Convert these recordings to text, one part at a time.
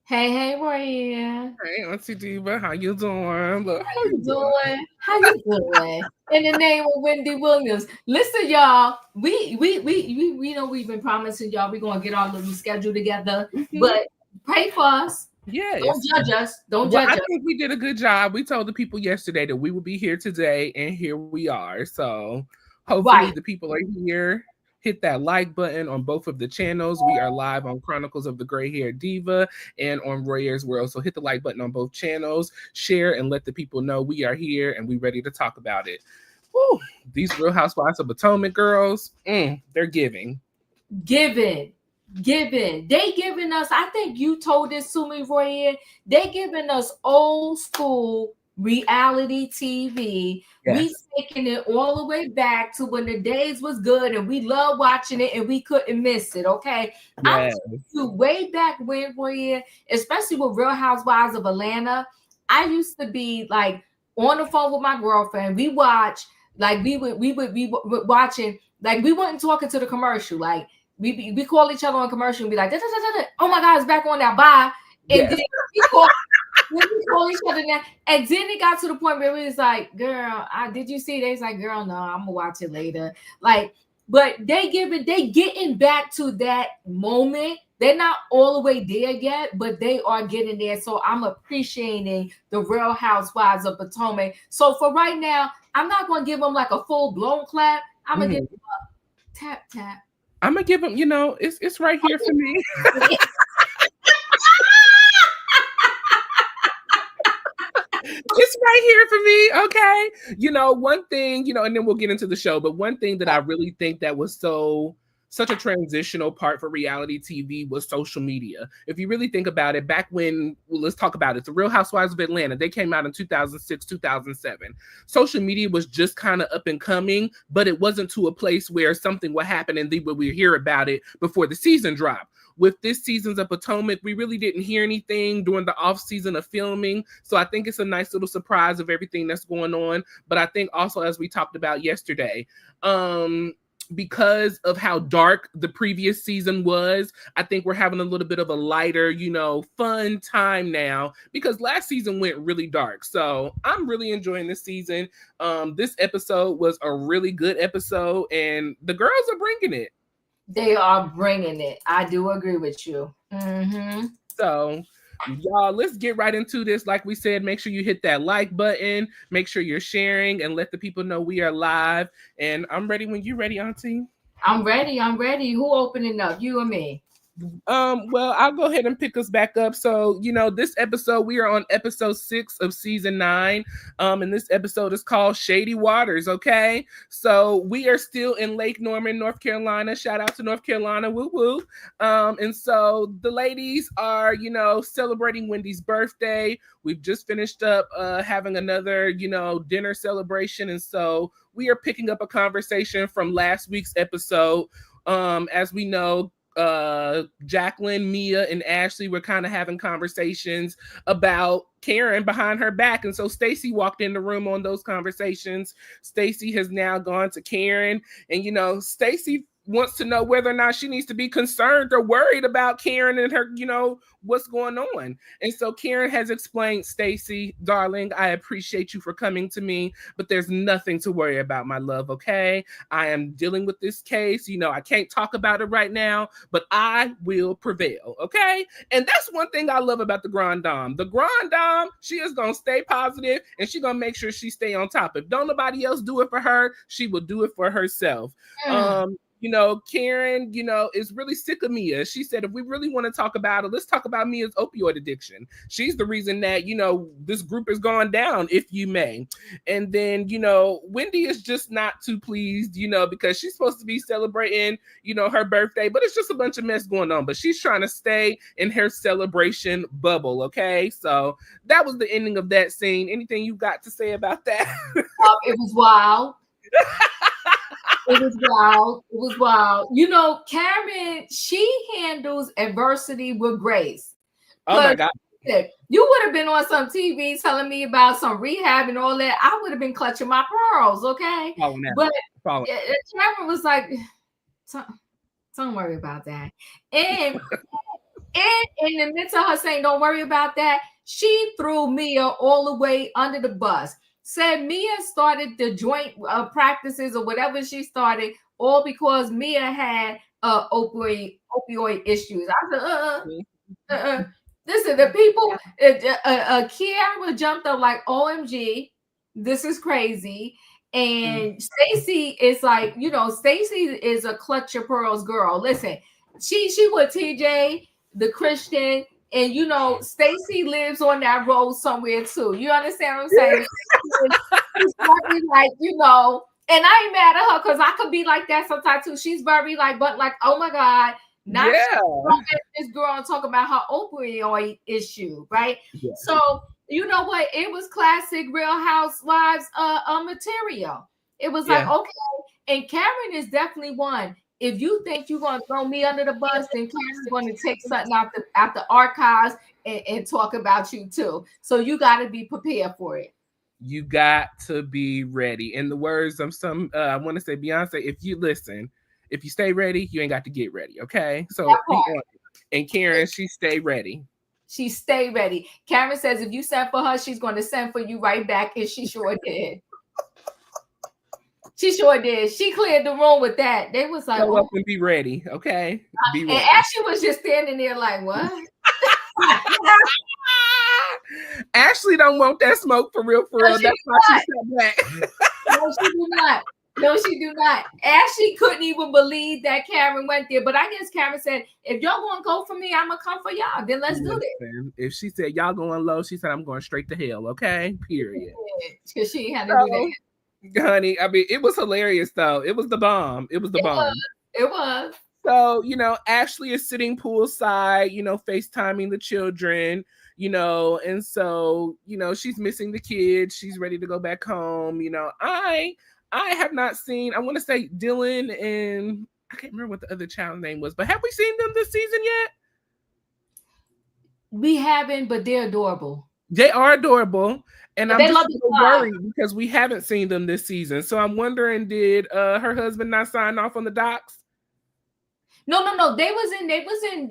Hey, Royaire. Hey, Auntie Diva, how you doing? Look, How you doing? How you doing? In the name of Wendy Williams. Listen, y'all. We know we've been promising y'all we're gonna get our little schedule together, but pray for us. Yes. Don't judge us. Don't Well, judge I us. think we did a good job. We told the people yesterday that we would be here today, and here we are. So hopefully Right. the people are here. Hit that like button on both of the channels. We are live on Chronicles of the Gray Hair Diva and on Royaire's World. So hit the like button on both channels, share, and let the people know we are here and we ready to talk about it. Woo, these Real Housewives of Potomac girls, they're giving. They giving us, I think you told this to me, Royaire, they giving us old school reality TV. Yes. We taking it all the way back to when the days was good and we love watching it and we couldn't miss it. Okay. Yes. I'm you way back when, Royaire, especially with Real Housewives of Atlanta. I used to be like on the phone with my girlfriend. We watch, like we would watching, like we weren't talking to the commercial, like we call each other on commercial and be like, da, da, da, da, oh my God, it's back on now, bye. And then we call each other now. And then it got to the point where it was like, girl, did you see? They was like, girl, no, I'm gonna watch it later. Like, but they getting back to that moment. They're not all the way there yet, but they are getting there. So I'm appreciating the Real Housewives of Potomac. So for right now, I'm not gonna give them like a full blown clap. I'm gonna give them a tap tap. I'm gonna give them, it's right here for me. It's right here for me, okay? One thing, and then we'll get into the show, but one thing that I really think that was such a transitional part for reality TV was social media. If you really think about it, back when, let's talk about it, the Real Housewives of Atlanta, they came out in 2006, 2007. Social media was just kind of up and coming, but it wasn't to a place where something would happen and then we would hear about it before the season dropped. With this season's of Potomac, we really didn't hear anything during the off season of filming. So I think it's a nice little surprise of everything that's going on. But I think also, as we talked about yesterday, because of how dark the previous season was, I think we're having a little bit of a lighter, fun time now, because last season went really dark. So I'm really enjoying this season. This episode was a really good episode and the girls are bringing it. They are bringing it. I do agree with you. Mm-hmm. So y'all, let's get right into this. Like we said, make sure you hit that like button, make sure you're sharing, and let the people know we are live. And I'm ready when you're ready, Auntie. I'm ready. Who opening up? You or me? Well, I'll go ahead and pick us back up. So, this episode, we are on episode 6 of season 9. And this episode is called Shady Waters. Okay. So we are still in Lake Norman, North Carolina. Shout out to North Carolina. Woo woo. And so the ladies are, celebrating Wendy's birthday. We've just finished up having another, dinner celebration. And so we are picking up a conversation from last week's episode. As we know, Jacqueline, Mia, and Ashley were kind of having conversations about Karen behind her back, and so Stacey walked in the room on those conversations. Stacey has now gone to Karen, and Stacey wants to know whether or not she needs to be concerned or worried about Karen and her, what's going on. And so Karen has explained, Stacey, darling, I appreciate you for coming to me, but there's nothing to worry about, my love, okay? I am dealing with this case. I can't talk about it right now, but I will prevail, okay? And that's one thing I love about the Grand Dame. The Grand Dame, she is going to stay positive, and she's going to make sure she stay on top. If don't nobody else do it for her, she will do it for herself. Karen, is really sick of Mia. She said, if we really want to talk about it, let's talk about Mia's opioid addiction. She's the reason that, this group is gone down, if you may. And then, Wendy is just not too pleased, because she's supposed to be celebrating, her birthday, but it's just a bunch of mess going on. But she's trying to stay in her celebration bubble, okay? So that was the ending of that scene. Anything you got to say about that? It was wild. It was wild. It was wild. Karen, she handles adversity with grace. Oh my God. You would have been on some TV telling me about some rehab and all that. I would have been clutching my pearls, okay? But Karen was like, don't worry about that. And in the midst of her saying, don't worry about that, she threw Mia all the way under the bus. Said Mia started the joint practices or whatever she started, all because Mia had opioid issues. I said, Listen, the people, Keiarna jumped up like, OMG, this is crazy. And Stacey is like, Stacey is a clutch your pearls girl. Listen, she with TJ, the Christian, and Stacey lives on that road somewhere too. You understand what I'm saying? She's very like, and I ain't mad at her because I could be like that sometimes too. She's very like, but like, oh my God, not this girl and talk about her opioid issue, right? Yeah. So you know what? It was classic Real Housewives material. It was like, okay, and Karen is definitely one. If you think you're going to throw me under the bus, then Karen's going to take something out the archives and talk about you too. So you got to be prepared for it. You got to be ready. In the words of I want to say Beyonce, if you stay ready, you ain't got to get ready, okay? So, and Karen, she stay ready. She stay ready. Karen says if you send for her, she's going to send for you right back, and she sure did. She sure did. She cleared the room with that. They was like, go up and be ready, okay? Be ready. And Ashley was just standing there like, what? Ashley don't want that smoke for real. No, That's why she said that. No, she do not. No, she do not. Ashley couldn't even believe that Karen went there. But I guess Karen said, if y'all gonna go for me, I'm gonna come for y'all. Then let's do this. If she said y'all going low, she said I'm going straight to hell. Okay, period. Because she had to do that. Honey, I mean, it was hilarious though. It was the bomb. It was. It was. So, Ashley is sitting poolside, FaceTiming the children, and so, she's missing the kids. She's ready to go back home. I have not seen, I want to say Dylan and I can't remember what the other child's name was, but have we seen them this season yet? We haven't, but they're adorable. They are adorable. And I'm just worried because we haven't seen them this season. So I'm wondering, did her husband not sign off on the docs? No. They was in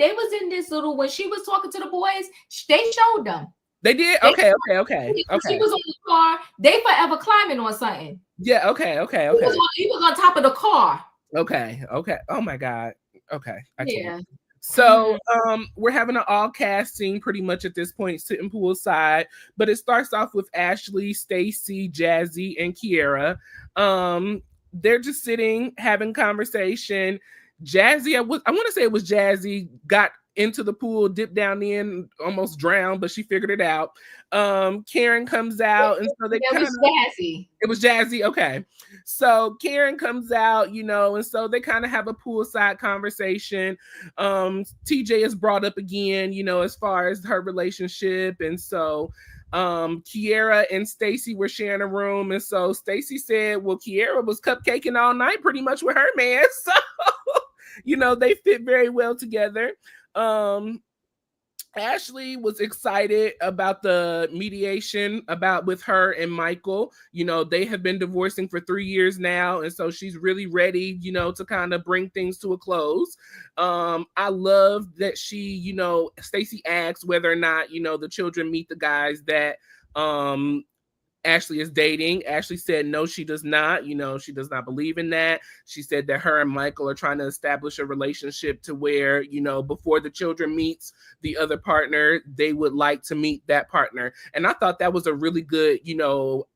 this little, when she was talking to the boys, they showed them. They did? Okay. She was on the car. They forever climbing on something. Yeah, okay. He was on top of the car. Okay. Oh my God. Okay. So we're having an all cast scene pretty much at this point, sitting poolside, but it starts off with Ashley, Stacey, Jassi, and Keiarna. They're just sitting, having conversation. Jassi, I want to say it was Jassi, got into the pool, dipped down in, almost drowned, but she figured it out. Karen comes out, and so it was Jassi. Okay. So Karen comes out, and so they kind of have a poolside conversation. TJ is brought up again, as far as her relationship. And so Keiarna and Stacey were sharing a room. And so Stacey said, well, Keiarna was cupcaking all night pretty much with her man. So, they fit very well together. Ashley was excited about the mediation with her and Michael. They have been divorcing for 3 years now, and so she's really ready, to kind of bring things to a close. I love that she, Stacey asked whether or not, the children meet the guys that Ashley is dating. Ashley said no, she does not. She does not believe in that. She said that her and Michael are trying to establish a relationship to where, before the children meets the other partner, they would like to meet that partner. And I thought that was a really good,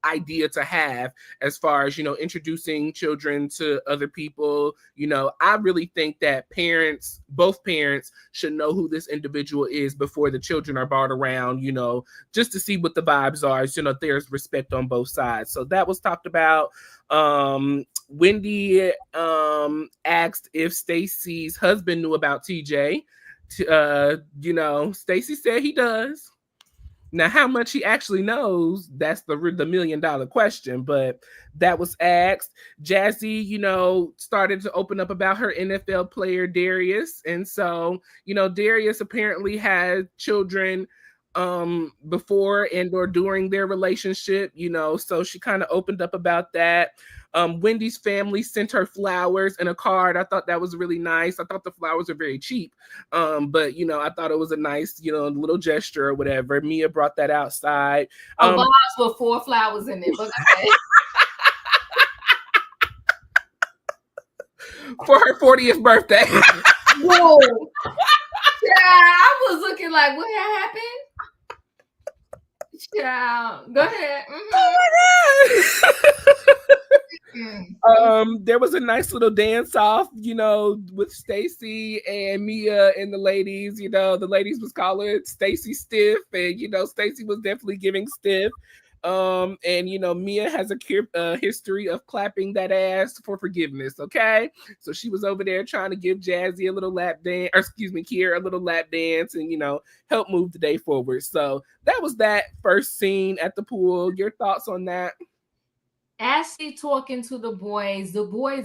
idea to have as far as, introducing children to other people. I really think that both parents should know who this individual is before the children are brought around, just to see what the vibes are. There's respect on both sides. So that was talked about. Wendy asked if Stacy's husband knew about TJ. Stacy said he does. Now, how much he actually knows, that's the $1 million question, but that was asked. Jassi, started to open up about her NFL player, Darius. And so, Darius apparently had children before and or during their relationship, so she kind of opened up about that. Wendy's family sent her flowers and a card. I thought that was really nice. I thought the flowers were very cheap, but I thought it was a nice, little gesture or whatever. Mia brought that outside. A vase with 4 flowers in it. For her 40th birthday. Whoa! Yeah, I was looking like, what happened? Child, go ahead. Oh my god. There was a nice little dance off, with Stacy and Mia and the ladies. The ladies was calling Stacy stiff, and Stacy was definitely giving stiff. And Mia has a history of clapping that ass for forgiveness. Okay, so she was over there trying to give Jassi a little lap dance, or excuse me, Keiarna a little lap dance, and help move the day forward. So that was that first scene at the pool. Your thoughts on that? Ashley talking to the boys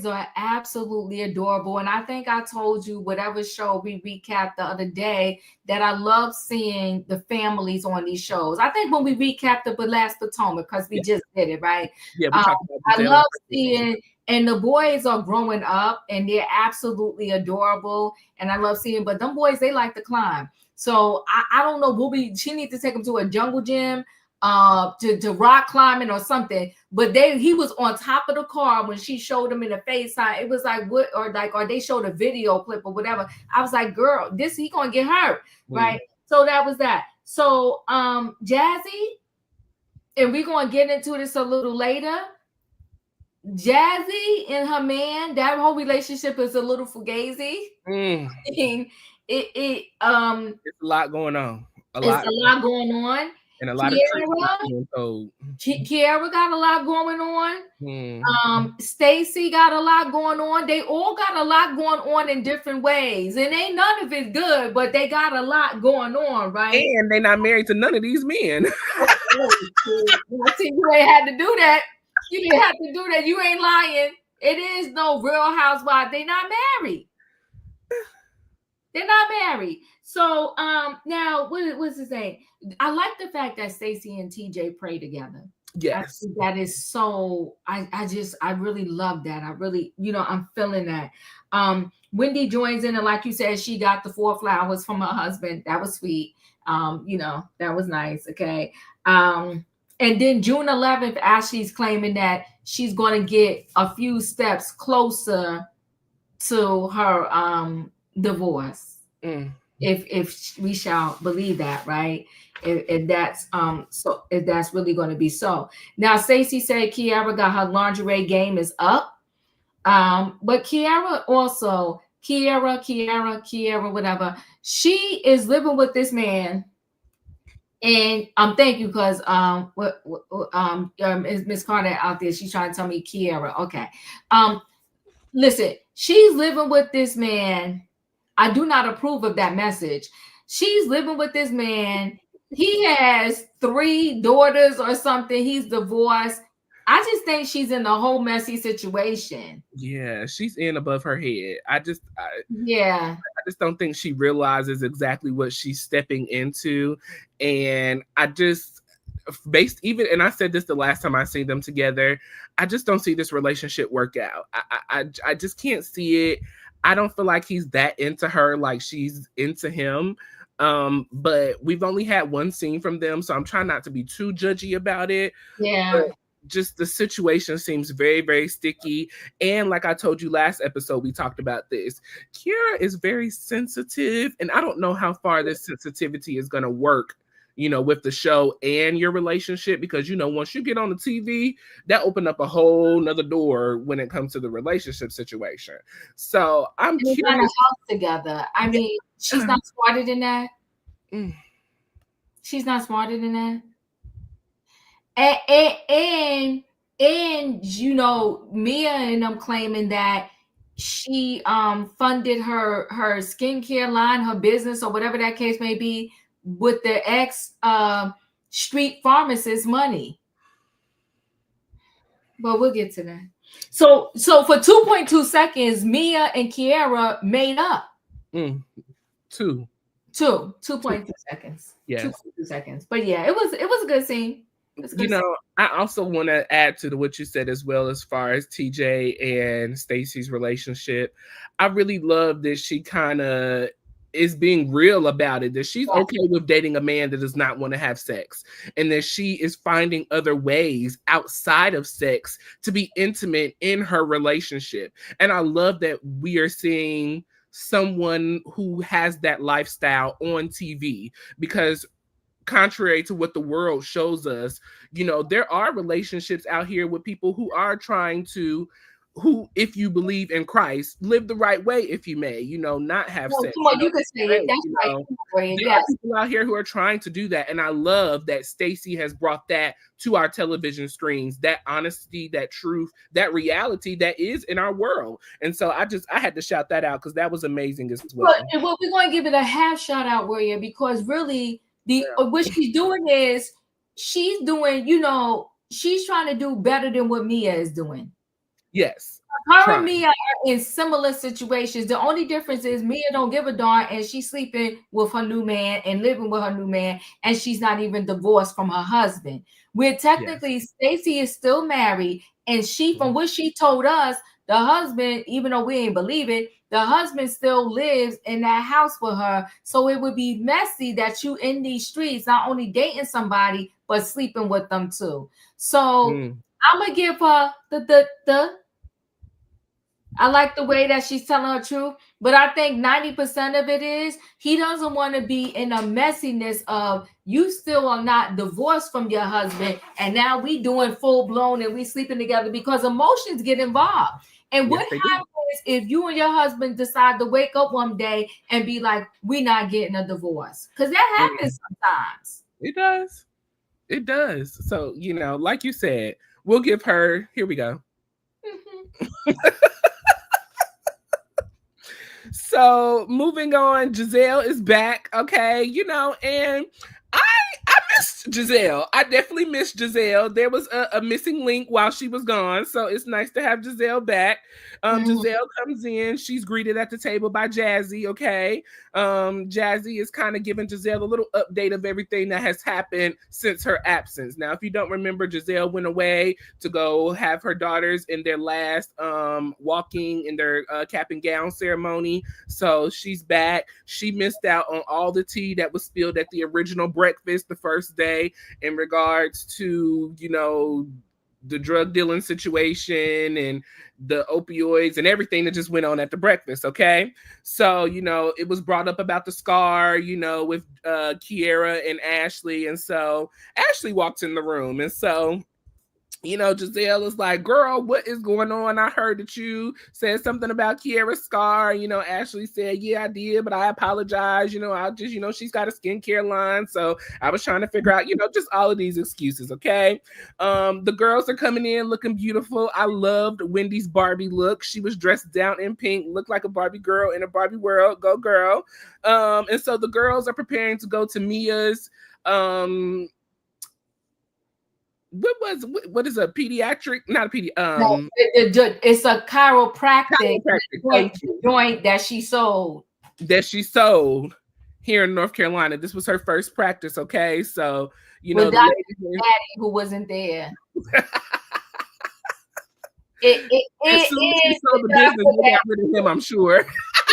are absolutely adorable. And I think I told you, whatever show we recapped the other day, that I love seeing the families on these shows. I think when we recapped the last Potomac, because we just did it, right? Yeah, we talked about I love seeing, and the boys are growing up and they're absolutely adorable. And I love seeing, but them boys, they like to climb. So I don't know, she needs to take them to a jungle gym, to rock climbing or something, but he was on top of the car when she showed him in the FaceTime. It was like, what, or they showed a video clip or whatever. I was like, girl, he gonna get hurt, right? So that was that. So Jassi, and we're gonna get into this a little later. Jassi and her man, that whole relationship is a little fugazi. It's a lot going on. A lot going on. And a lot Keiarna got a lot going on. Stacy got a lot going on. They all got a lot going on in different ways. And ain't none of it good, but they got a lot going on, right? And they're not married to none of these men. I see you ain't had to do that. You didn't have to do that. You ain't lying. It is no Real Housewives. They're not married. They're not married. So now what's his name? I like the fact that Stacy and TJ pray together. Yes. That is so, I really love that. I really, I'm feeling that. Wendy joins in, and like you said, she got the 4 flowers from her husband. That was sweet. That was nice. Okay. And then June 11th, Ashley's claiming that she's going to get a few steps closer to her divorce. If we shall believe that, right? If that's if that's really going to be so. Now, Stacey said Keiarna got her lingerie game is up. But Keiarna also, Keiarna, whatever, she is living with this man. And thank you, because is Miss Carter out there? She's trying to tell me Keiarna. Okay. Listen, she's living with this man. I do not approve of that message. She's living with this man. He has 3 daughters or something. He's divorced. I just think she's in a whole messy situation. Yeah, she's in above her head. I just don't think she realizes exactly what she's stepping into. And I just, and I said this the last time I seen them together, I just don't see this relationship work out. I just can't see it. I don't feel like he's that into her like she's into him. But we've only had one scene from them, so I'm trying not to be too judgy about it. Yeah. But just the situation seems very, very sticky. And like I told you last episode, we talked about this. Keiarna is very sensitive, and I don't know how far this sensitivity is going to work, with the show and your relationship, because, once you get on the TV, that opened up a whole nother door when it comes to the relationship situation. So I'm curious. They got a house together. I mean, she's not smarter than that. She's not smarter than that. And Mia and them claiming that she funded her skincare line, her business, or whatever that case may be, with the ex street pharmacist money. But we'll get to that. So for 2.2 seconds, Mia and Keiarna made up. 2.2 seconds. Yeah, 2.2 seconds. But yeah, it was a good scene. I also want to add to what you said as well, as far as TJ and Stacy's relationship. I really love that she kind of is being real about it, that she's okay with dating a man that does not want to have sex, and that she is finding other ways outside of sex to be intimate in her relationship. And I love that we are seeing someone who has that lifestyle on TV, because contrary to what the world shows us, there are relationships out here with people who are trying to, if you believe in Christ, live the right way, if you may, not have sex. Come on, you can say it. That's right. There are people out here who are trying to do that. And I love that Stacey has brought that to our television screens, that honesty, that truth, that reality that is in our world. And so I had to shout that out, because that was amazing as well. Well, we're going to give it a half shout out, Royaire, because really what she's doing is she's doing, she's trying to do better than what Mia is doing. Yes. Her and Mia are in similar situations. The only difference is Mia don't give a darn, and she's sleeping with her new man and living with her new man, and she's not even divorced from her husband. Where technically Stacey is still married, and she, from what she told us, the husband, even though we ain't believe it, the husband still lives in that house with her. So it would be messy that you in these streets, not only dating somebody, but sleeping with them too. So I'm gonna give her the. I like the way that she's telling her truth, but I think 90% of it is he doesn't want to be in a messiness of you still are not divorced from your husband, and now we doing full blown and we sleeping together, because emotions get involved. And what happens if you and your husband decide to wake up one day and be like, we're not getting a divorce? Because that happens sometimes. It does. So, like you said, we'll give her, here we go. So moving on, Gizelle is back. Okay. And I missed Gizelle. I definitely missed Gizelle. There was a missing link while she was gone. So it's nice to have Gizelle back. Gizelle comes in. She's greeted at the table by Jassi. Okay. Jassi is kind of giving Gizelle a little update of everything that has happened since her absence. Now, if you don't remember, Gizelle went away to go have her daughters in their last walking in their cap and gown ceremony. So she's back. She missed out on all the tea that was spilled at the original breakfast the first day in regards to, the drug dealing situation and the opioids and everything that just went on at the breakfast. Okay. So, it was brought up about the scar, with Keiarna and Ashley. And so Ashley walks in the room. And so, Gizelle is like, girl, what is going on? I heard that you said something about Keiarna's scar. Ashley said, yeah, I did, but I apologize. I just, she's got a skincare line. So I was trying to figure out, just all of these excuses. Okay. The girls are coming in looking beautiful. I loved Wendy's Barbie look. She was dressed down in pink, looked like a Barbie girl in a Barbie world. Go girl. And so the girls are preparing to go to Mia's, what is a pediatric, not a pediatric, it's a chiropractic joint that she sold here in North Carolina. This was her first practice. Okay. So, with Dr. Daddy, who wasn't there. As soon as he sold the business, we got rid of him, I'm sure.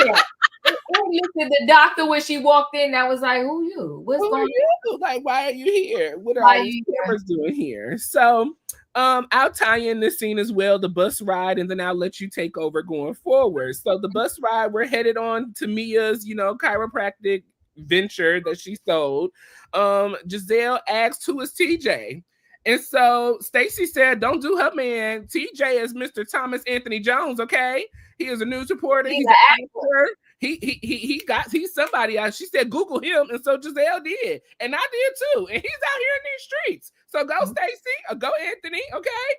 Yeah. looked at the doctor when she walked in. I was like, "Who you? What's Who are going on? you? Like, why are you here? What are Why all you these here?" cameras doing here? So, I'll tie in this scene as well, the bus ride, and then I'll let you take over going forward. So, the bus ride, we're headed on to Mia's, chiropractic venture that she sold. Gizelle asked, "Who is TJ?" And so Stacy said, "Don't do her man. TJ is Mr. Thomas Anthony Jones, okay? He is a news reporter. He's an actor. He's somebody else." She said, "Google him," and so Gizelle did, and I did too. And he's out here in these streets. So go Stacy, or go Anthony, okay?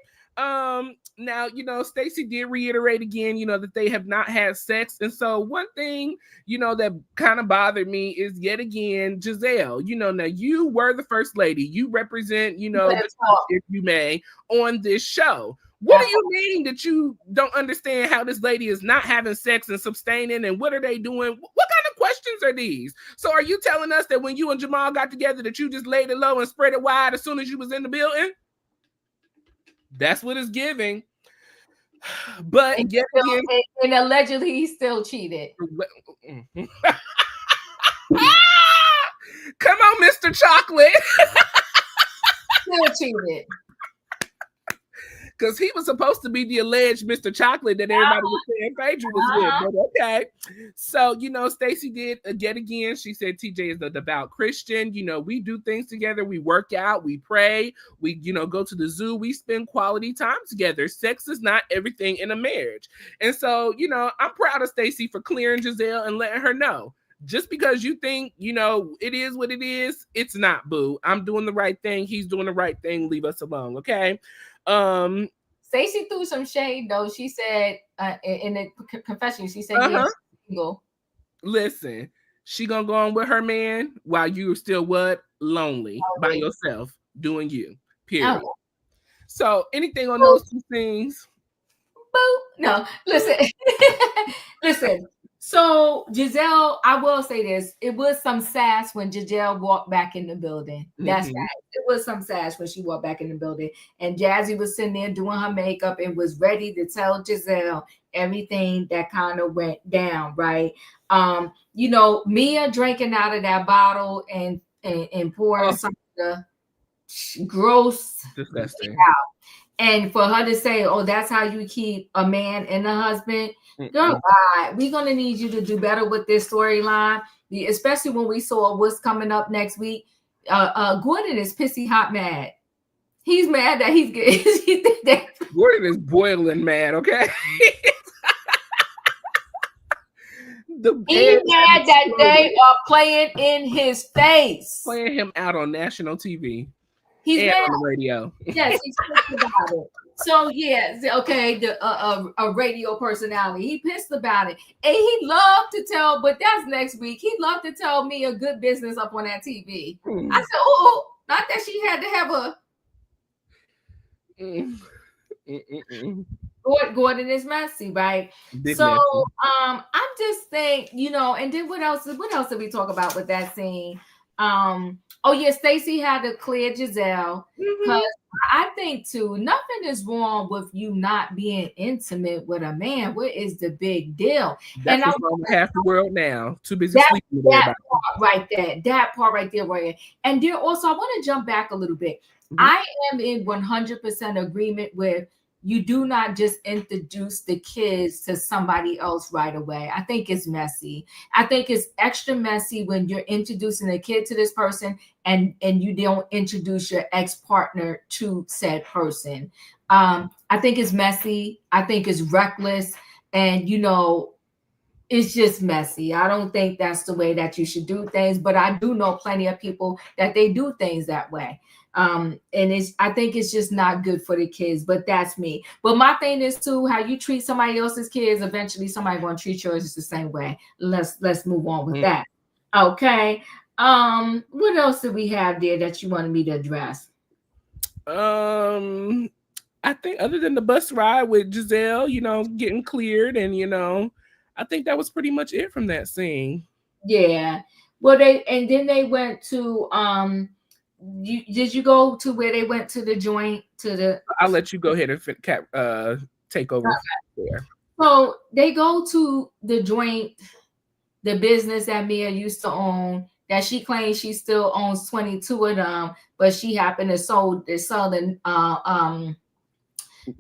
Now Stacy did reiterate again, that they have not had sex, and so one thing that kind of bothered me is yet again Gizelle. Now you were the first lady. You represent, the church, if you may, on this show. What do you mean that you don't understand how this lady is not having sex and sustaining, and what are they doing? What kind of questions are these? So are you telling us that when you and Jamal got together that you just laid it low and spread it wide as soon as you was in the building? That's what it's giving. But and allegedly he still cheated. Come on, Mr. Chocolate. Still cheated. Because he was supposed to be the alleged Mr. Chocolate that everybody was saying Phaedra was with. But okay. So, Stacy did yet again. She said TJ is a devout Christian. We do things together. We work out. We pray. We, go to the zoo. We spend quality time together. Sex is not everything in a marriage. And so, I'm proud of Stacy for clearing Gizelle and letting her know. Just because you think, it is what it is, it's not, boo. I'm doing the right thing. He's doing the right thing. Leave us alone, okay? Stacey threw some shade though. She said in the confession, she said, "Yeah, single." Listen, she gonna go on with her man while you're still lonely by yourself, doing you. Period. Oh. So anything on those two things? Boop. No, listen, listen. So Gizelle, I will say this: it was some sass when Gizelle walked back in the building. That's right. It was some sass when she walked back in the building, and Jassi was sitting there doing her makeup and was ready to tell Gizelle everything that kind of went down. Right? Mia drinking out of that bottle and pouring some of the gross, disgusting out. And for her to say, "Oh, that's how you keep a man and a husband," girl, we're gonna need you to do better with this storyline, especially when we saw what's coming up next week. Gordon is pissy hot mad. He's mad that he's getting. Gordon is boiling mad. Okay. He's mad that they are playing in his face, playing him out on national TV. He's mad on the radio. Yes, he's pissed about it. So okay, a radio personality. He pissed about it, and he loved to tell. But that's next week. He loved to tell me a good business up on that TV. I said, "Oh, not that she had to have a." Gordon is messy, right? Big so messy. I'm just saying, and then what else did we talk about with that scene? Stacey had to clear Gizelle because I think too, nothing is wrong with you not being intimate with a man. What is the big deal? That's what's wrong with half the world now. Too busy sleeping with everybody. That part right there, Royaire. And then also, I want to jump back a little bit. I am in 100% agreement with you do not just introduce the kids to somebody else right away. I think it's messy. I think it's extra messy when you're introducing a kid to this person and you don't introduce your ex-partner to said person. I think it's messy. I think it's reckless. And, it's just messy. I don't think that's the way that you should do things. But I do know plenty of people that they do things that way. And I think it's just not good for the kids, but that's me. But my thing is too, how you treat somebody else's kids, eventually somebody going to treat yours the same way. Let's move on with that. Okay. What else do we have there that you wanted me to address? I think other than the bus ride with Gizelle, getting cleared, and I think that was pretty much it from that scene. Yeah. Well, then they went to did you go to where they went to the joint I'll let you go ahead and take over there. So they go to the joint the business that Mia used to own, that she claims she still owns 22 of them, but she happened to sell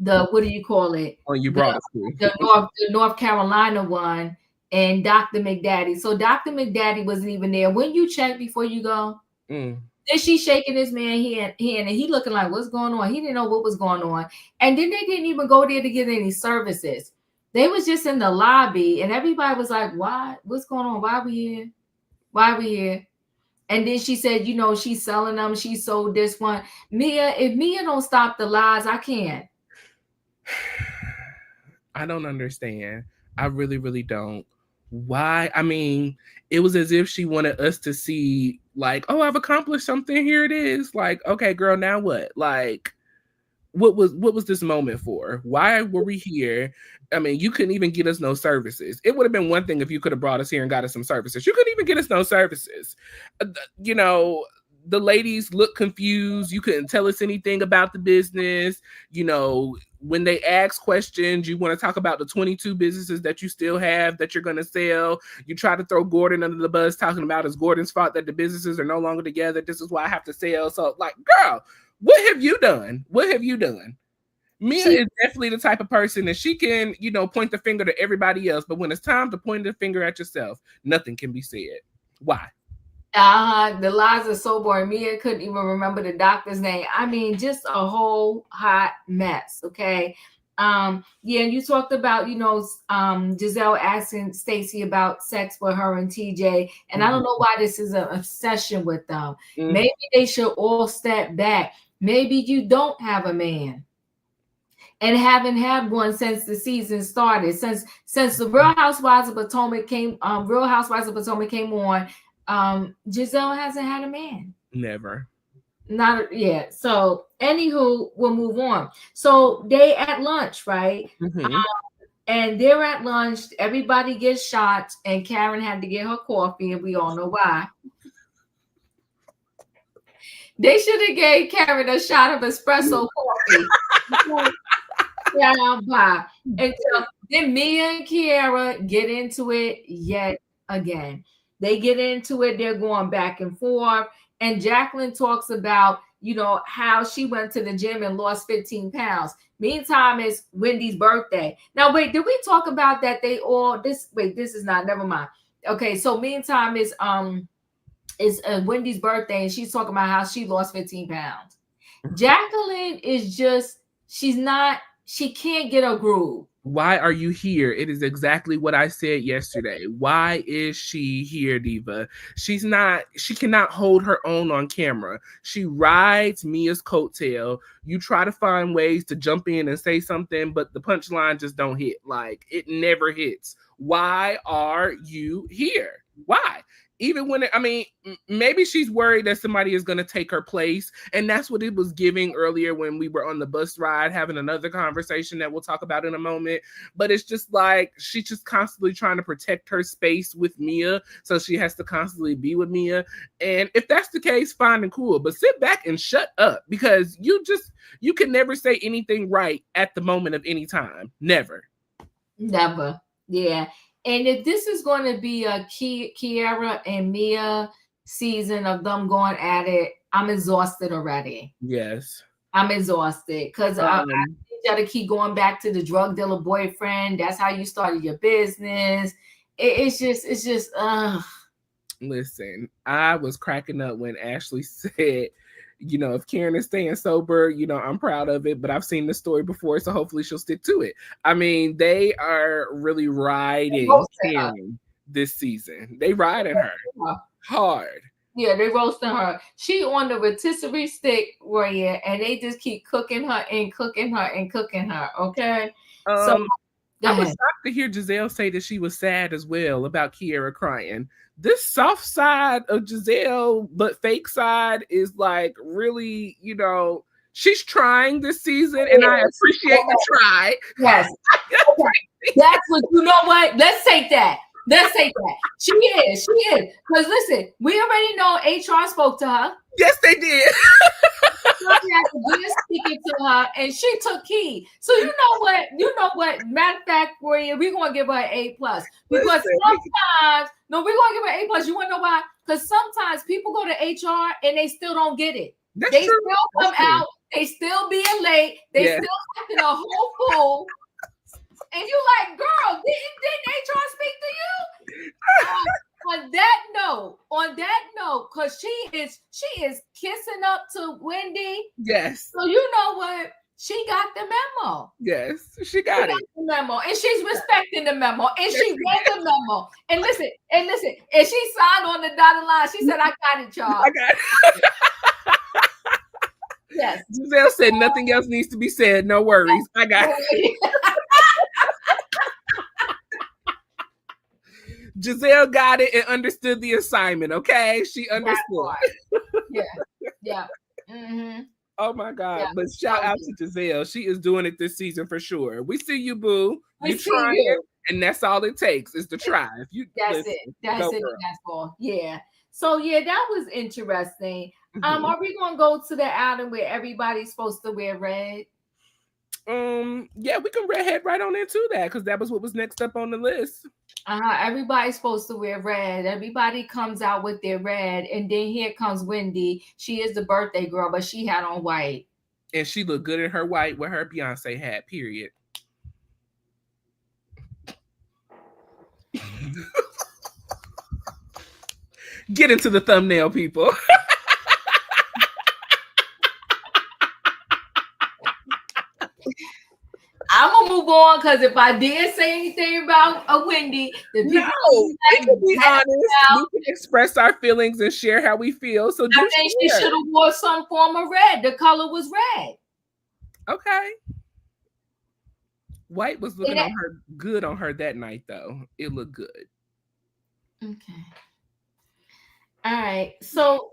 the what do you call it? Oh, you brought us to. The North Carolina one, and Dr. McDaddy. So Dr. McDaddy wasn't even there. When you check before you go, then she shaking this man hand, and he looking like, what's going on? He didn't know what was going on. And then they didn't even go there to get any services. They was just in the lobby, and everybody was like, why? What's going on? Why are we here? Why are we here? And then she said, you know, she's selling them. She sold this one. Mia, if Mia don't stop the lies, I can't. I don't understand. I really, really don't. Why? I mean, it was as if she wanted us to see, like, oh, I've accomplished something. Here it is. Like, okay, girl, now what? Like, what was this moment for? Why were we here? I mean, you couldn't even get us no services. It would have been one thing if you could have brought us here and got us some services. You couldn't even get us no services. You know, the ladies looked confused. You couldn't tell us anything about the business. You know, when they ask questions, you want to talk about the 22 businesses that you still have that you're going to sell. You try to throw Gordon under the bus, talking about it's Gordon's fault that the businesses are no longer together. This is why I have to sell. So, like, girl, what have you done? What have you done? Mia is definitely the type of person that she can, you know, point the finger to everybody else. But when it's time to point the finger at yourself, nothing can be said. Why? The lies are so boring. Mia couldn't even remember the doctor's name. I mean, just a whole hot mess. Okay. Yeah, you talked about, you know, Gizelle asking Stacey about sex with her and TJ. And I don't know why this is an obsession with them. Maybe they should all step back. Maybe you don't have a man and haven't had one since the season started. Since the Real Housewives of Potomac came on, Gizelle hasn't had a man. Never. Not yet. So, anywho, we'll move on. So they at lunch, right? And they're at lunch. Everybody gets shots, and Karen had to get her coffee, and we all know why. They should have gave Karen a shot of espresso coffee. And so then Mia and Keiarna get into it yet again. They get into it. They're going back and forth. And Jacqueline talks about, you know, how she went to the gym and lost 15 pounds. Meantime, it's Wendy's birthday. Now, wait, did we talk about that? This is not, never mind. Okay, so meantime, it's Wendy's birthday, and she's talking about how she lost 15 pounds. Jacqueline is just, she can't get a groove. Why are you here? It is exactly what I said yesterday. Why is she here, Diva? She cannot hold her own on camera. She rides Mia's coattail. You try to find ways to jump in and say something, but the punchline just don't hit. Like, it never hits. Why are you here? Why? Even when, maybe she's worried that somebody is going to take her place. And that's what it was giving earlier when we were on the bus ride, having another conversation that we'll talk about in a moment. But it's just like, she's just constantly trying to protect her space with Mia. So she has to constantly be with Mia. And if that's the case, fine and cool. But sit back and shut up, because you can never say anything right at the moment of any time. Never. Never. Yeah. And if this is going to be a Keiarna and Mia season of them going at it, I'm exhausted already. Yes. I'm exhausted because I think you got to keep going back to the drug dealer boyfriend. That's how you started your business. It's just. Listen, I was cracking up when Ashley said, you know, if Karen is staying sober, you know, I'm proud of it, but I've seen the story before, so hopefully she'll stick to it. I mean, they are really riding Karen this season. They riding her hard. Yeah, they roasting her. She on the rotisserie stick, Royaire, and they just keep cooking her and cooking her and cooking her, okay? So I was shocked to hear Gizelle say that she was sad as well about Keiarna crying. This soft side of Gizelle, but fake side, is like really, you know, she's trying this season, and I appreciate the try. Yes. That's what, you know what? Let's take that. Let's say that. She is. Because listen, we already know HR spoke to her. Yes, they did. Somebody had to be speaking to her, and she took key. So you know what? Matter of fact, we're gonna give her an A+. Because sometimes, we're gonna give her an A+. You wanna know why? Because sometimes people go to HR and they still don't get it. They still come out, they still being late, they still acting a whole fool. And you like, girl, didn't HR speak to you? On that note, because she is kissing up to Wendy. Yes. So you know what? She got the memo. Yes, she got the memo, and she's respecting the memo, and she read the memo. And listen, and she signed on the dotted line. She said, "I got it, y'all." I got it. Yes. Gizelle said nothing else needs to be said. No worries. I got it. Gizelle got it and understood the assignment. Okay, she understood. Yeah. Mm-hmm. Oh my God! Yeah. But shout out to Gizelle. She is doing it this season for sure. We see you, boo. You trying, and that's all it takes is to try. If you that's it. That's all. Yeah. So that was interesting. Mm-hmm. Are we gonna go to the outing where everybody's supposed to wear red? Yeah, we can head right on into that because that was what was next up on the list. Everybody's supposed to wear red. Everybody comes out with their red, and then here comes Wendy. She is the birthday girl, but she had on white, and she looked good in her white with her Beyonce hat. Period. Get into the thumbnail, people. I'm gonna move on because if I did say anything about a Wendy, we can be honest. We can express our feelings and share how we feel. So I think she should have wore some form of red. The color was red. Okay. White was looking good on her that night, though. It looked good. Okay. All right. So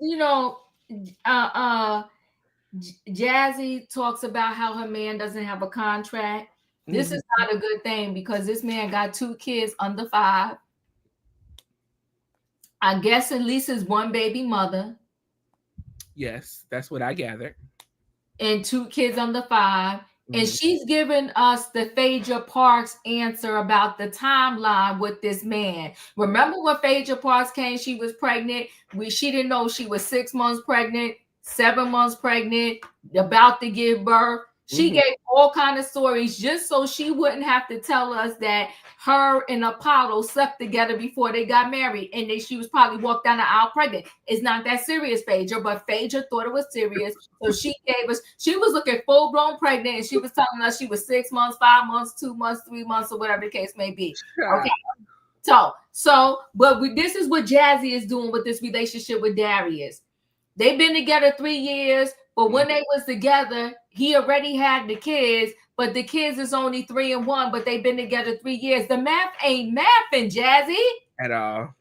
Jassi talks about how her man doesn't have a contract. This is not a good thing because this man got 2 kids under 5. I guess at least is one baby mother. Yes, that's what I gathered. And 2 kids under 5. And she's giving us the Phaedra Parks answer about the timeline with this man. Remember when Phaedra Parks came, she was pregnant. She didn't know she was 6 months pregnant. 7 months pregnant, about to give birth. She gave all kind of stories just so she wouldn't have to tell us that her and Apollo slept together before they got married, and she was probably walked down the aisle pregnant. It's not that serious, Phaedra, but Phaedra thought it was serious, so she was looking full blown pregnant, and she was telling us she was 6 months, 5 months, 2 months, 3 months, or whatever the case may be. Okay. But this is what Jassi is doing with this relationship with Darius. They've been together 3 years, but when they was together, he already had the kids, but the kids is only 3 and 1, but they've been together 3 years. The math ain't mathing, Jassi. At all.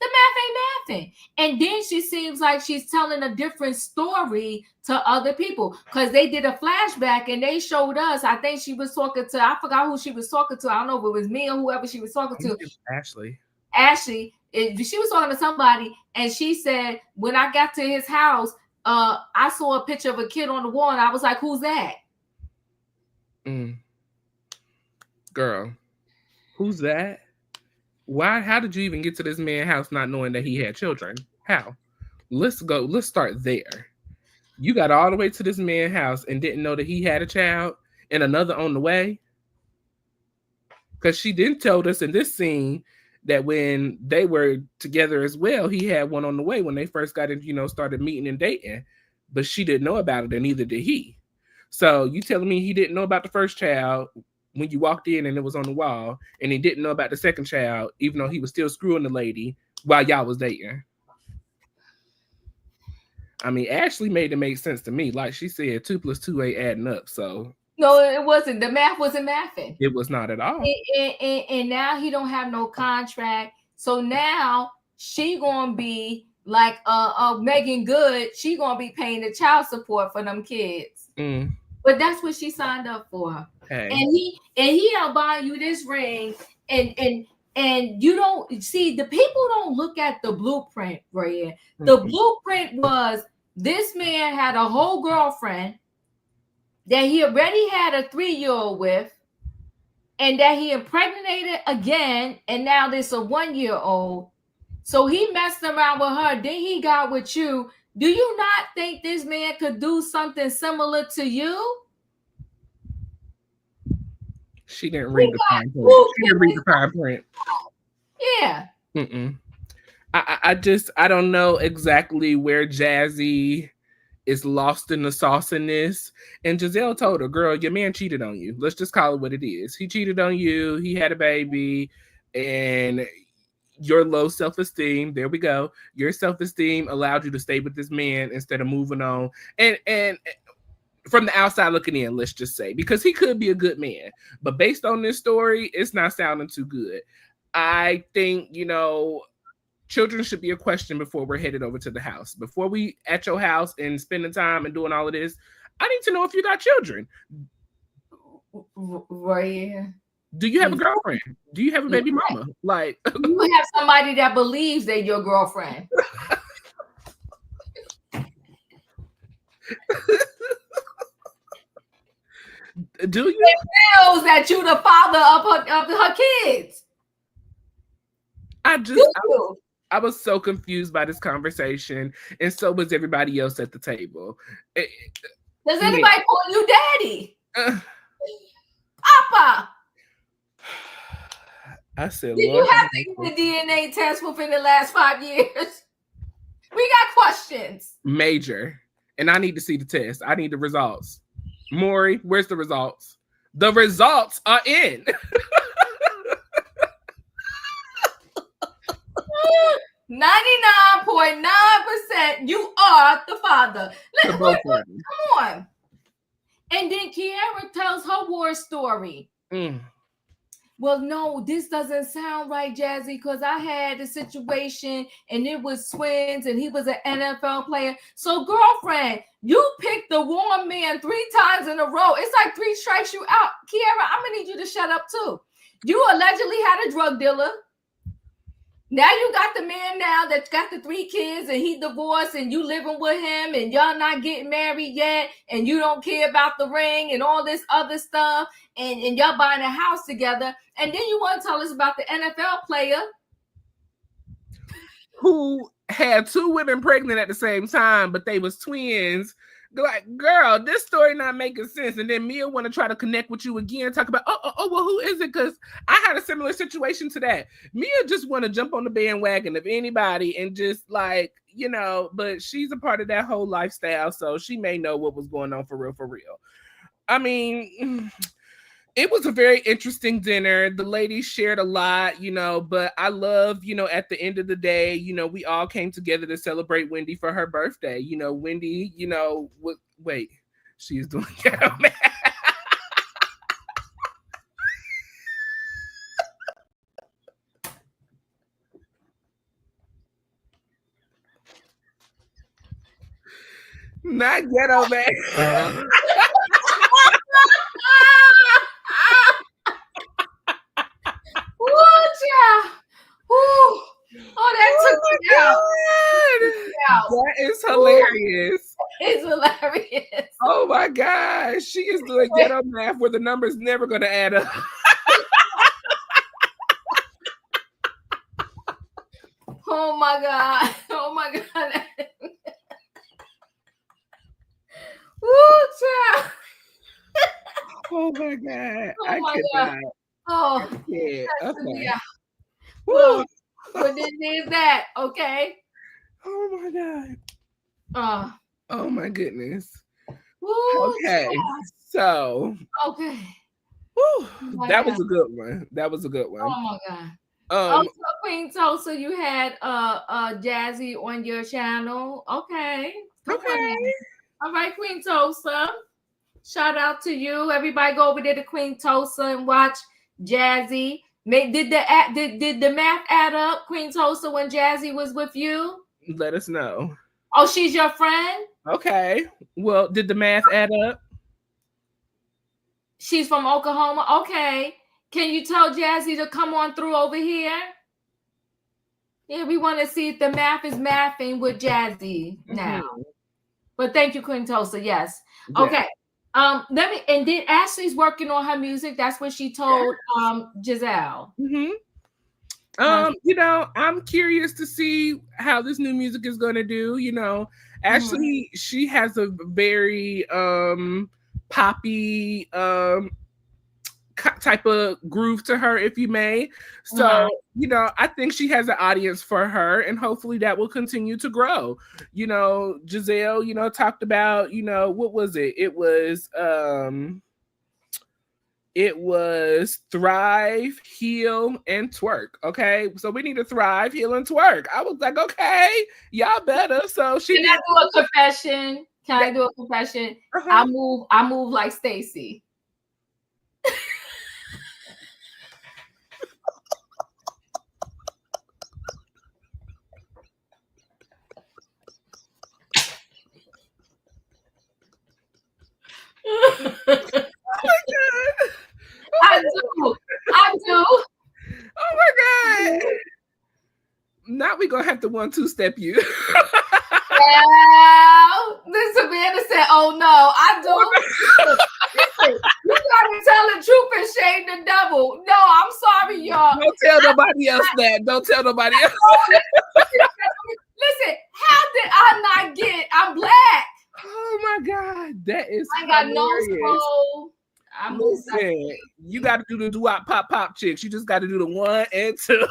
The math ain't mathing. And then she seems like she's telling a different story to other people because they did a flashback and they showed us, I think she was talking to, I forgot who she was talking to. I don't know if it was me or whoever she was talking to. Ashley. She was talking to somebody, and she said, when I got to his house, I saw a picture of a kid on the wall, and I was like, who's that? Girl, who's that? Why? How did you even get to this man's house not knowing that he had children? How? Let's start there. You got all the way to this man's house and didn't know that he had a child and another on the way? Because she didn't tell us in this scene that when they were together as well, he had one on the way when they first got in, started meeting and dating. But she didn't know about it, and neither did he. So you telling me he didn't know about the first child when you walked in and it was on the wall, and he didn't know about the second child, even though he was still screwing the lady while y'all was dating? I mean, Ashley made it make sense to me. Like she said, 2 + 2 ain't adding up. So no, it wasn't. The math wasn't mathing. It was not at all. And now he don't have no contract. So now she gonna be like Megan Good. She gonna be paying the child support for them kids. But that's what she signed up for. Hey. And he don't buy you this ring and And you don't see, the people don't look at the blueprint, Royaire. The blueprint was this man had a whole girlfriend that he already had a 3-year-old with, and that he impregnated again, and now there's a 1-year-old. So he messed around with her, then he got with you. Do you not think this man could do something similar to you? She didn't read the fine print. She didn't read the fine print. Yeah. I don't know exactly where Jassi is lost in the sauce in this. And Gizelle told her, girl, your man cheated on you. Let's just call it what it is. He cheated on you. He had a baby. And your low self-esteem, there we go. Your self-esteem allowed you to stay with this man instead of moving on. And from the outside looking in, let's just say, because he could be a good man. But based on this story, it's not sounding too good. I think, children should be a question before we're headed over to the house. Before we at your house and spending time and doing all of this, I need to know if you got children. Royaire, do you have a girlfriend? Do you have a baby mama? Like, you have somebody that believes they're your girlfriend. Do you? It feels that you the father of her kids. I was so confused by this conversation, and so was everybody else at the table. Does anybody call you daddy? Papa? I said, did you have to get a DNA test within the last 5 years? We got questions. Major. And I need to see the test. I need the results. Maury, where's the results? The results are in. 99.9% you are the father. Come on. And then Keiarna tells her war story. Well, no, this doesn't sound right, Jassi, because I had a situation and it was twins and he was an NFL player. So, girlfriend, you picked the wrong man 3 times in a row. It's like 3 strikes you out. Keiarna, I'm going to need you to shut up too. You allegedly had a drug dealer. Now you got the man now that's got the 3 kids and he divorced and you living with him and y'all not getting married yet and you don't care about the ring and all this other stuff and y'all buying a house together. And then you want to tell us about the NFL player who had 2 women pregnant at the same time, but they was twins. Like, girl, this story not making sense. And then Mia want to try to connect with you again, talk about, well, who is it? Because I had a similar situation to that. Mia just want to jump on the bandwagon of anybody and just like, but she's a part of that whole lifestyle, so she may know what was going on for real. I mean, it was a very interesting dinner. The ladies shared a lot, but I love, at the end of the day, we all came together to celebrate Wendy for her birthday. Wendy, wait, she's doing ghetto math. Not ghetto math. That is hilarious. It's hilarious. Oh my gosh. She is doing ghetto math where the number's never going to add up. Oh my God. Oh my God. Woo, child. Oh my God. Oh my God. Oh, yeah. Okay. Yeah. Well, then there's that. Okay. Oh my God. Oh my goodness. Woo, okay. child. So. Okay. Woo, that was a good one. That was a good one. Oh my God. Also, Queen Tulsa, you had Jassi on your channel. Okay. Okay. All right, Queen Tulsa. Shout out to you. Everybody go over there to Queen Tulsa and watch Jassi. Did the math add up, Queen Tulsa, when Jassi was with you? Let us know. Oh, she's your friend? Okay. Well, did the math add up? She's from Oklahoma. Okay. Can you tell Jassi to come on through over here? Yeah, we want to see if the math is mathing with Jassi now. Mm-hmm. But thank you, Quintosa. Yes. Yeah. Okay. Let me. And then Ashley's working on her music. That's what she told Gizelle. Mm-hmm. You know, I'm curious to see how this new music is going to do. You know, Ashley, she has a very poppy type of groove to her, if you may. So, you know, I think she has an audience for her, and hopefully that will continue to grow. You know, Gizelle, you know, talked about, you know, what was it? It was thrive, heal, and twerk. Okay, so we need to thrive, heal, and twerk. I was like, okay, y'all better. So she. Can I do a confession? Can I do a confession? I move like Stacy. Oh my God. I do. Oh my God. Now we're gonna have to 1-2 step you. Well, this Amanda said, oh no, I do. Listen, you gotta tell the truth and shame the devil. No, I'm sorry, y'all. Don't tell nobody else that. Don't tell nobody else. Listen, how did I not get? I'm black. Oh my God, that is. I got no soul. Listen, you got to do the doo-wop pop pop chicks. You just got to do the 1 and 2.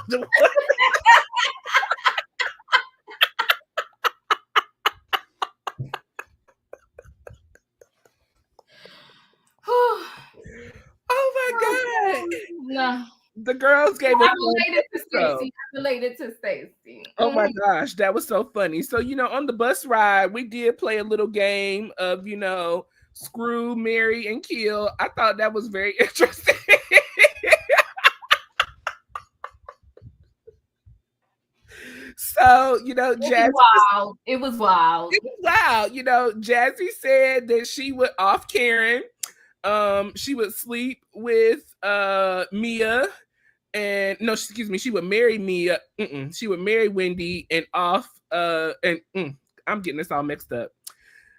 Oh my God! No, the girls gave us. Related to Stacy. Oh my gosh, that was so funny. So, you know, on the bus ride, we did play a little game of, you know, screw, marry, and kill. I thought that was very interesting. So, you know, Jassi. It was wild. You know, Jassi said that she would off Karen. She would sleep with Mia. And no, excuse me, she would marry Mia. She would marry Wendy and off. I'm getting this all mixed up.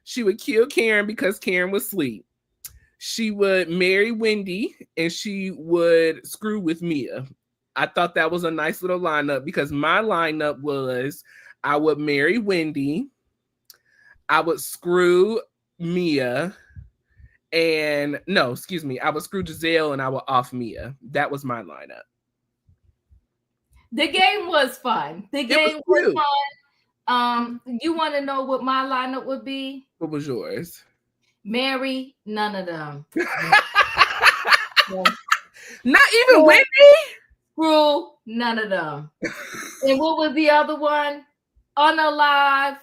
She would kill Karen because Karen would sleep. She would marry Wendy and she would screw with Mia. I thought that was a nice little lineup because my lineup was I would marry Wendy, I would screw Mia, and no, excuse me, I would screw Gizelle and I would off Mia. That was my lineup. The game was fun. The game was fun. You want to know what my lineup would be? What was yours? Marry none of them. Not even Wendy? Screw none of them. And what was the other one? Unalive.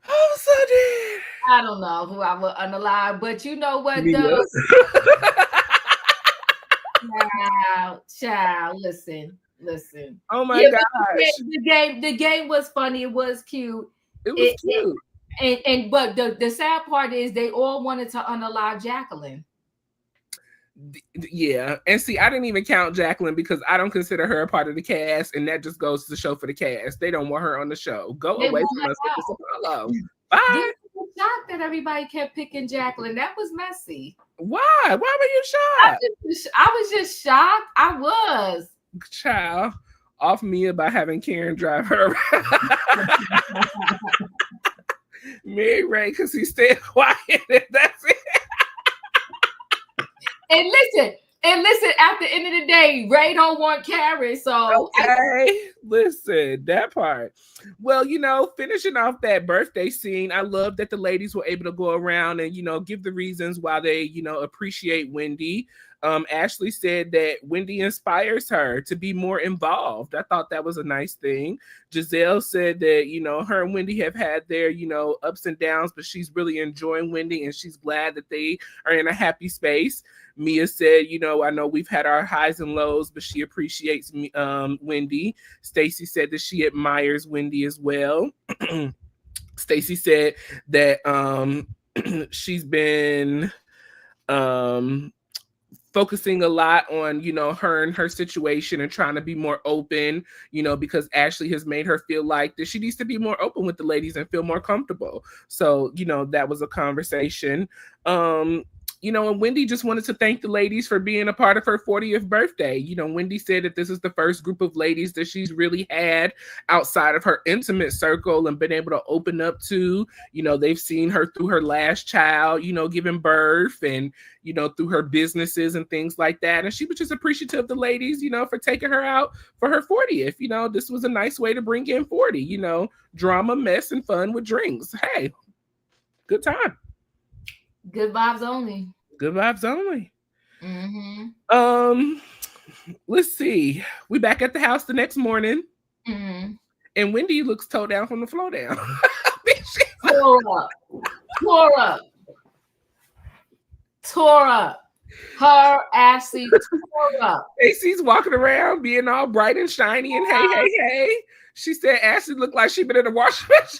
I'm so dead. I don't know who I would unalive, but you know what, though? Child, listen. Oh my gosh. The game was funny. It was cute. It was cute. But the sad part is they all wanted to unalive Jacqueline. Yeah, and see, I didn't even count Jacqueline because I don't consider her a part of the cast, and that just goes to show for the cast. They don't want her on the show. Go away from us. Hello. Bye. I was shocked that everybody kept picking Jacqueline. That was messy. Why? Why were you shocked? I was just shocked. I was. Child, off Mia by having Karen drive her around. Mary Ray, because he stayed quiet. That's it. And listen, at the end of the day, Ray don't want Karen, so okay. Listen, that part. Well, you know, finishing off that birthday scene, I love that the ladies were able to go around and, you know, give the reasons why they, you know, appreciate Wendy. Ashley said that Wendy inspires her to be more involved. I thought that was a nice thing. Gizelle said that, you know, her and Wendy have had their, you know, ups and downs, but she's really enjoying Wendy and she's glad that they are in a happy space. Mia said, you know, I know we've had our highs and lows, but she appreciates Wendy. Stacy said that she admires Wendy as well. Stacey said that she's been focusing a lot on, her and her situation and trying to be more open, because Ashley has made her feel like that she needs to be more open with the ladies and feel more comfortable. So, that was a conversation. And Wendy just wanted to thank the ladies for being a part of her 40th birthday. Wendy said that this is the first group of ladies that she's really had outside of her intimate circle and been able to open up to. They've seen her through her last child, giving birth, and, through her businesses and things like that. And she was just appreciative of the ladies, for taking her out for her 40th. This was a nice way to bring in 40, drama, mess, and fun with drinks. Hey, good time. Good vibes only. Good vibes only. Let's see. We back at the house the next morning, and Wendy looks toe down from the floor down. Tore up. Her Ashley tore up. Stacey's walking around being all bright and shiny and hey. She said Ashley looked like she been in a washing machine.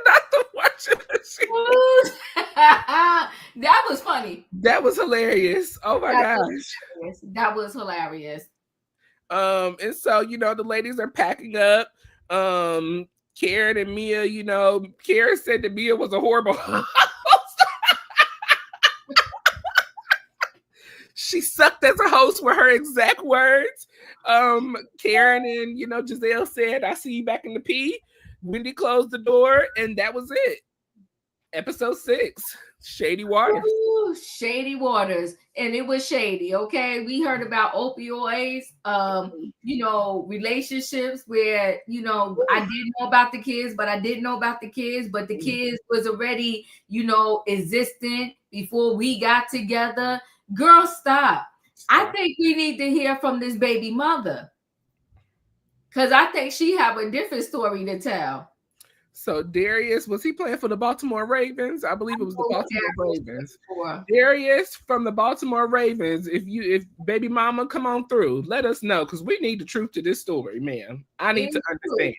Not the washing machine. That was funny. That was hilarious. Oh my gosh. That was hilarious. And so, the ladies are packing up. Karen and Mia, Karen said that Mia was a horrible host. She sucked as a host were her exact words. Karen and, Gizelle said, "I see you back in the P." Wendy closed the door, and that was it. Episode 6, Shady Waters. Ooh, Shady Waters. And it was shady, okay? We heard about opioids, relationships where, I didn't know about the kids, but I didn't know about the kids, but the kids was already, existent before we got together. Girl, stop. I think we need to hear from this baby mother. Because I think she have a different story to tell. So Darius, was he playing for the Baltimore Ravens? I believe it was the Baltimore Ravens. Darius from the Baltimore Ravens. If baby mama, come on through. Let us know, because we need the truth to this story, man. I need to understand.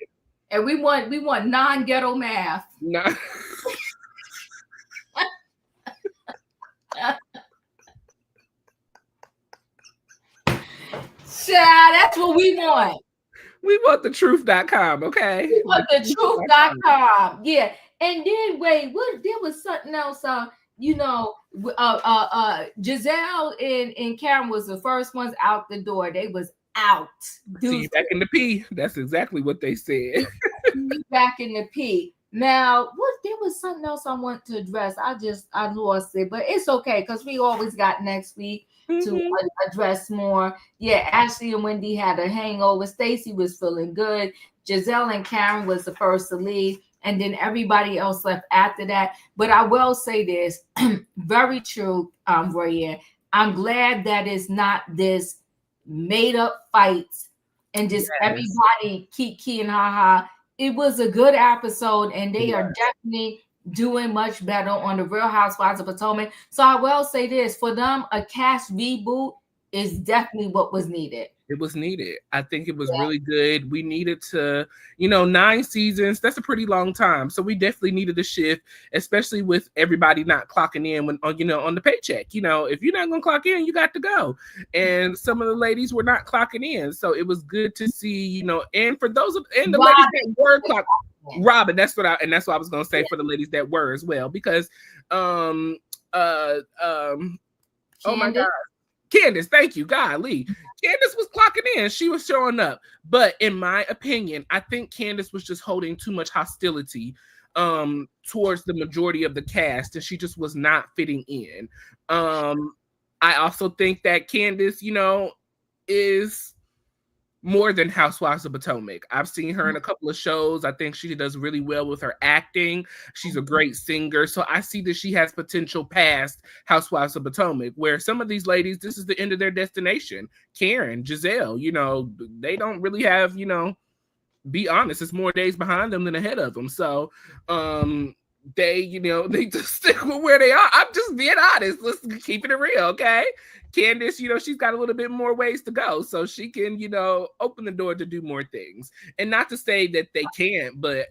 And we want non-ghetto math. No. Child, that's what we want. We want the truth.com, okay? We want the truth.com. Yeah. And then wait, there was something else. Gizelle and Karen was the first ones out the door. They was out. See you back in the P. That's exactly what they said. Back in the P. Now, there was something else I want to address. I lost it, but it's okay because we always got next week to address more. Yeah, Ashley and Wendy had a hangover. Stacey was feeling good. Gizelle and Karen was the first to leave, and then everybody else left after that. But I will say this, very true, Royaire. I'm glad that it's not this made up fights and just everybody kiki and ha. It was a good episode, and they are definitely doing much better on the Real Housewives of Potomac. So I will say this, for them, a cast reboot is definitely what was needed. It was needed. I think it was really good. We needed to, 9 seasons. That's a pretty long time. So we definitely needed a shift, especially with everybody not clocking in when, on the paycheck. If you're not going to clock in, you got to go. And some of the ladies were not clocking in. So it was good to see, and for those of, and the ladies that were clocking, Robin, that's what I was going to say for the ladies that were as well, because, oh my God. Candace, thank you. Golly. Candace was clocking in. She was showing up. But in my opinion, I think Candace was just holding too much hostility towards the majority of the cast, and she just was not fitting in. I also think that Candace, is more than Housewives of Potomac. I've seen her in a couple of shows. I think she does really well with her acting. She's a great singer. So I see that she has potential past Housewives of Potomac, where some of these ladies, this is the end of their destination. Karen, Gizelle, they don't really have, be honest, it's more days behind them than ahead of them. So they just stick with where they are. I'm just being honest. Let's keep it real, okay? Candace, she's got a little bit more ways to go, so she can, open the door to do more things. And not to say that they can't, but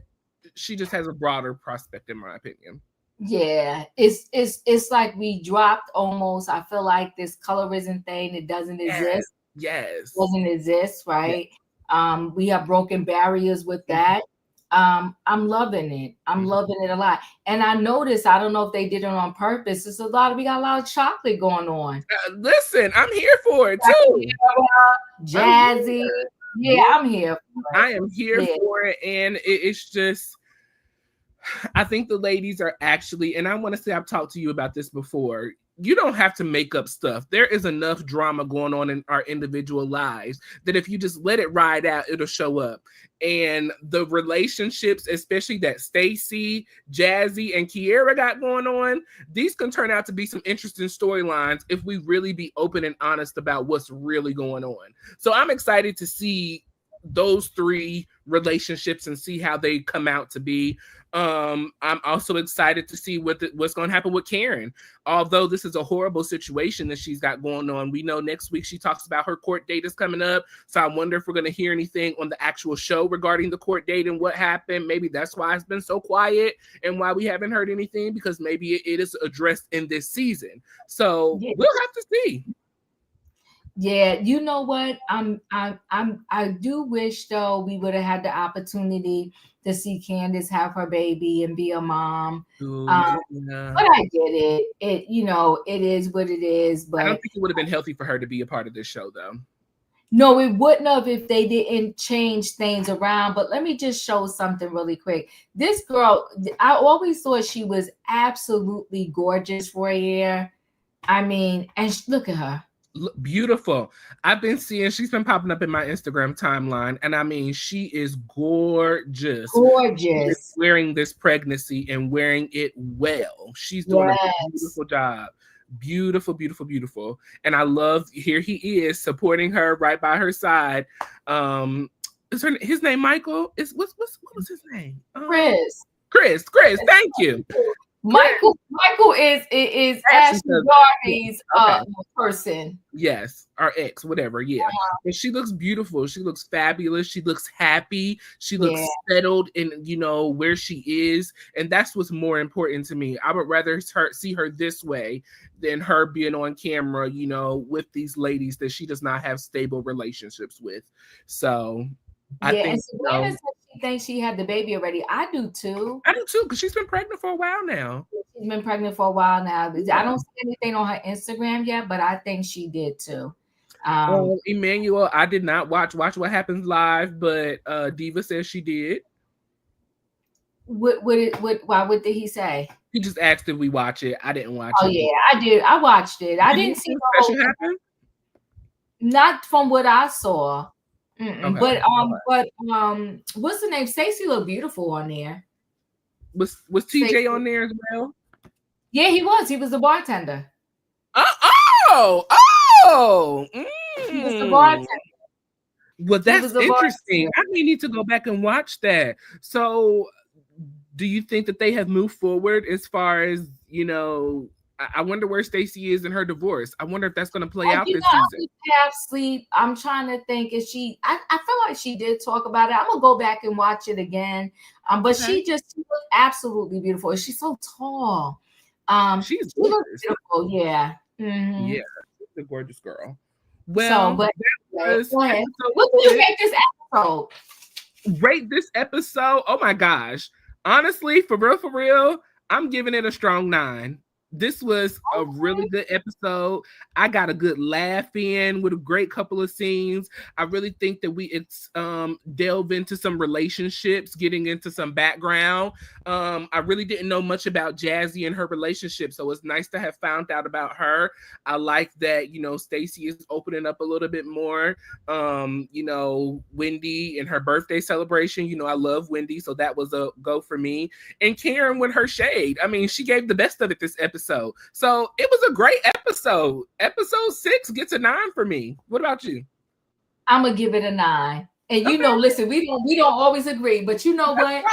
she just has a broader prospect, in my opinion. Yeah, it's like we dropped almost. I feel like this colorism thing, it doesn't exist. Yes. Doesn't exist, right? Yes. We have broken barriers with that. I'm loving it. I'm loving it a lot. And I noticed, I don't know if they did it on purpose. We got a lot of chocolate going on. Listen, I'm here for it too. Jassi. Yeah, I'm here for it. I am here for it. And it's just, I think the ladies are actually, and I want to say I've talked to you about this before, you don't have to make up stuff. There is enough drama going on in our individual lives that if you just let it ride out, it'll show up. And the relationships, especially that Stacey, Jassi, and Keiarna got going on, these can turn out to be some interesting storylines if we really be open and honest about what's really going on. So I'm excited to see those three relationships and see how they come out to be. I'm also excited to see what's going to happen with Karen. Although this is a horrible situation that she's got going on, we know next week she talks about her court date is coming up. So I wonder if we're going to hear anything on the actual show regarding the court date and what happened. Maybe that's why it's been so quiet and why we haven't heard anything, because maybe it is addressed in this season. So we'll have to see. Yeah, you know what? I do wish though we would have had the opportunity to see Candace have her baby and be a mom. But I get it. It is what it is. But I don't think it would have been healthy for her to be a part of this show, though. No, it wouldn't have if they didn't change things around. But let me just show something really quick. This girl, I always thought she was absolutely gorgeous, Royaire. I mean, and look at her. Beautiful. I've been seeing, she's been popping up in my Instagram timeline, and I mean, she is gorgeous. Gorgeous. Wearing this pregnancy and wearing it well. She's doing a beautiful job. Beautiful, beautiful, beautiful. And I love, here he is supporting her right by her side. Is his name Michael? What was his name? Chris. Thank you. Michael is Ashley Darby's person. Yes, our ex, whatever. Yeah. But she looks beautiful. She looks fabulous. She looks happy. She looks settled in, where she is. And that's what's more important to me. I would rather see her this way than her being on camera, with these ladies that she does not have stable relationships with. So I think she thinks she had the baby already. I do too, because she's been pregnant for a while now. She's been pregnant for a while now. I don't see anything on her Instagram yet, but I think she did too. Emmanuel, I did not watch What Happens Live, but Diva says she did. What did he say? He just asked if we watch it. I didn't watch it. Oh yeah, I did. I watched it. I didn't see the whole happen. Not from what I saw. Okay. But what's the name? Stacey looked beautiful on there. Was TJ on there as well? Yeah, he was. He was the bartender. Oh! He was the bartender. Well, that's interesting. I may need to go back and watch that. So, do you think that they have moved forward as far as, I wonder where Stacey is in her divorce. I wonder if that's going to play out this season. Half sleep. I'm trying to think. I feel like she did talk about it. I'm gonna go back and watch it again. But she looked absolutely beautiful. She's so tall. She looks beautiful. Yeah. Mm-hmm. Yeah, she's a gorgeous girl. Well, what do you rate this episode? Rate this episode? Oh my gosh! Honestly, for real, I'm giving it a strong 9. This was a really good episode. I got a good laugh in with a great couple of scenes. I really think that we delve into some relationships, getting into some background. I really didn't know much about Jassi and her relationship, so it's nice to have found out about her. I like that, Stacey is opening up a little bit more. Wendy and her birthday celebration. I love Wendy, so that was a go for me. And Karen with her shade. I mean, she gave the best of it this episode. So it was a great episode. Episode 6 gets a 9 for me. What about you? I'm gonna give it a 9. And you know, listen, we don't always agree, but you know what?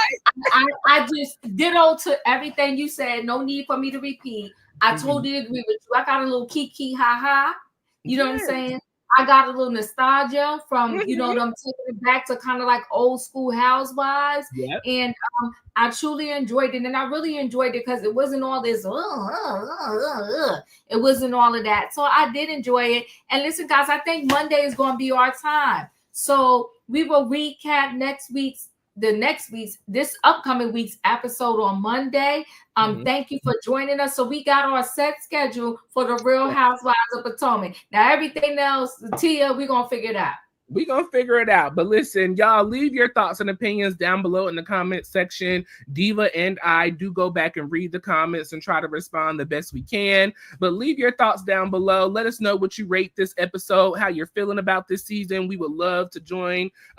I just ditto to everything you said. No need for me to repeat. I totally agree with you. I got a little kiki ha ha. You know what I'm saying? I got a little nostalgia from, you know, them taking it back to kind of like old school housewives. Yep. And I truly enjoyed it. And I really enjoyed it because it wasn't all this, it wasn't all of that. So I did enjoy it. And listen, guys, I think Monday is going to be our time. So we will recap this upcoming week's episode on Monday. Thank you for joining us. So we got our set schedule for the Real Housewives of Potomac. Now everything else, Tia, we're gonna figure it out. We're going to figure it out. But listen, y'all, leave your thoughts and opinions down below in the comment section. Diva and I do go back and read the comments and try to respond the best we can. But leave your thoughts down below. Let us know what you rate this episode, how you're feeling about this season. We would love to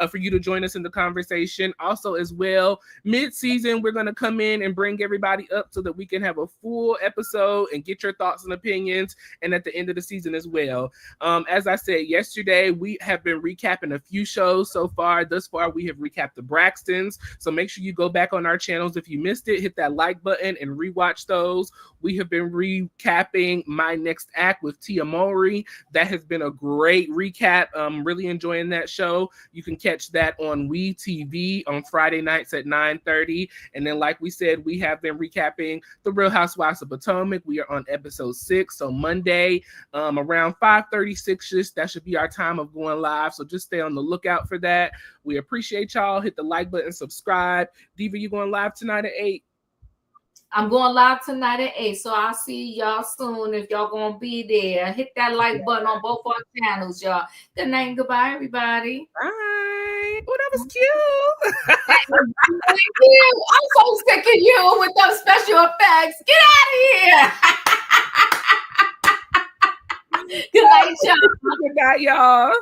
for you to join us in the conversation. Also, as well, mid-season, we're going to come in and bring everybody up so that we can have a full episode and get your thoughts and opinions. And at the end of the season as well. As I said yesterday, we have been recapping a few shows so far. Thus far, we have recapped the Braxtons. So make sure you go back on our channels if you missed it. Hit that like button and rewatch those. We have been recapping My Next Act with Tia Mowry. That has been a great recap. I'm really enjoying that show. You can catch that on WeTV on Friday nights at 9:30. And then, like we said, we have been recapping The Real Housewives of Potomac. We are on episode 6. So Monday, around 5:36, that should be our time of going live. So just stay on the lookout for that. We appreciate y'all. Hit the like button, subscribe. Diva, you going live tonight at 8? I'm going live tonight at 8. So I'll see y'all soon if y'all gonna be there. Hit that like button on both our channels, y'all. Good night and goodbye, everybody. Bye. Oh, that was cute. Thank you. I'm so sick of you with those special effects. Get out of here. Good night, y'all. Good night, y'all.